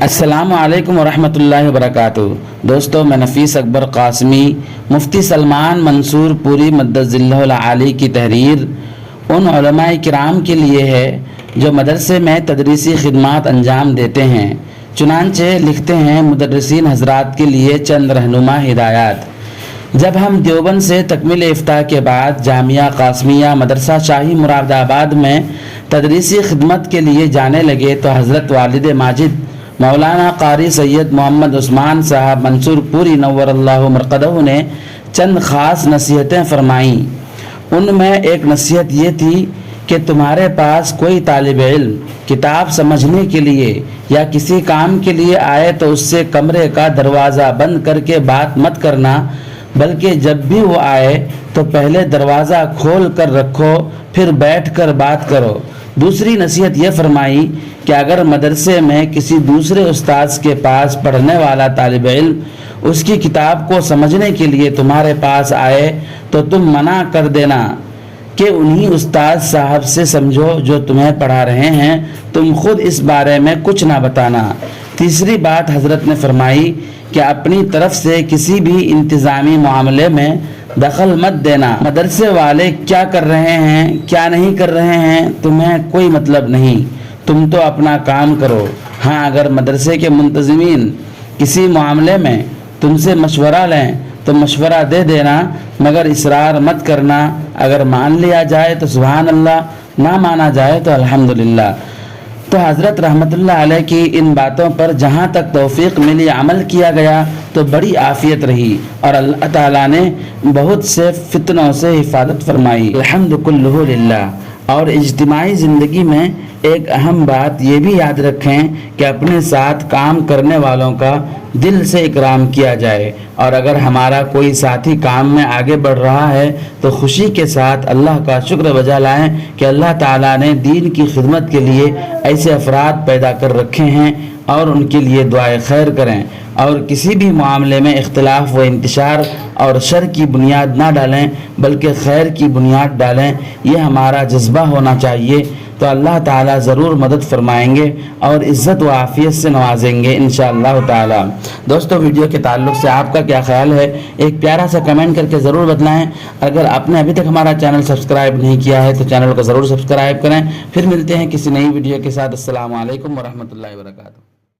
السلام علیکم ورحمۃ اللہ وبرکاتہ۔ دوستو، میں نفیس اکبر قاسمی مفتی سلمان منصور پوری مدد ذلہ العالی کی تحریر ان علماء کرام کے لیے ہے جو مدرسے میں تدریسی خدمات انجام دیتے ہیں۔ چنانچہ لکھتے ہیں مدرسین حضرات کے لیے چند رہنما ہدایات۔ جب ہم دیوبند سے تکمیل افتاح کے بعد جامعہ قاسمیہ مدرسہ شاہی مراد آباد میں تدریسی خدمت کے لیے جانے لگے تو حضرت والد ماجد مولانا قاری سید محمد عثمان صاحب منصور پوری نور اللہ مرقدہ نے چند خاص نصیحتیں فرمائیں۔ ان میں ایک نصیحت یہ تھی کہ تمہارے پاس کوئی طالب علم کتاب سمجھنے کے لیے یا کسی کام کے لیے آئے تو اس سے کمرے کا دروازہ بند کر کے بات مت کرنا، بلکہ جب بھی وہ آئے تو پہلے دروازہ کھول کر رکھو، پھر بیٹھ کر بات کرو۔ دوسری نصیحت یہ فرمائی کہ اگر مدرسے میں کسی دوسرے استاذ کے پاس پڑھنے والا طالب علم اس کی کتاب کو سمجھنے کے لیے تمہارے پاس آئے تو تم منع کر دینا کہ انہی استاذ صاحب سے سمجھو جو تمہیں پڑھا رہے ہیں، تم خود اس بارے میں کچھ نہ بتانا۔ تیسری بات حضرت نے فرمائی کہ اپنی طرف سے کسی بھی انتظامی معاملے میں دخل مت دینا۔ مدرسے والے کیا کر رہے ہیں کیا نہیں کر رہے ہیں تمہیں کوئی مطلب نہیں، تم تو اپنا کام کرو۔ ہاں، اگر مدرسے کے منتظمین کسی معاملے میں تم سے مشورہ لیں تو مشورہ دے دینا، مگر اصرار مت کرنا۔ اگر مان لیا جائے تو سبحان اللہ، نہ مانا جائے تو الحمدللہ۔ تو حضرت رحمت اللہ علیہ کی ان باتوں پر جہاں تک توفیق ملی عمل کیا گیا تو بڑی عافیت رہی اور اللہ تعالیٰ نے بہت سے فتنوں سے حفاظت فرمائی۔ الحمد کلہ للہ۔ اور اجتماعی زندگی میں ایک اہم بات یہ بھی یاد رکھیں کہ اپنے ساتھ کام کرنے والوں کا دل سے اکرام کیا جائے، اور اگر ہمارا کوئی ساتھی کام میں آگے بڑھ رہا ہے تو خوشی کے ساتھ اللہ کا شکر بجا لائیں کہ اللہ تعالیٰ نے دین کی خدمت کے لیے ایسے افراد پیدا کر رکھے ہیں، اور ان کے لیے دعائے خیر کریں، اور کسی بھی معاملے میں اختلاف و انتشار اور شر کی بنیاد نہ ڈالیں بلکہ خیر کی بنیاد ڈالیں۔ یہ ہمارا جذبہ ہونا چاہیے، تو اللہ تعالیٰ ضرور مدد فرمائیں گے اور عزت و عافیت سے نوازیں گے انشاءاللہ تعالیٰ۔ دوستو، ویڈیو کے تعلق سے آپ کا کیا خیال ہے ایک پیارا سا کمنٹ کر کے ضرور بتلائیں۔ اگر آپ نے ابھی تک ہمارا چینل سبسکرائب نہیں کیا ہے تو چینل کو ضرور سبسکرائب کریں۔ پھر ملتے ہیں کسی نئی ویڈیو کے ساتھ۔ السلام علیکم ورحمۃ اللہ وبرکاتہ۔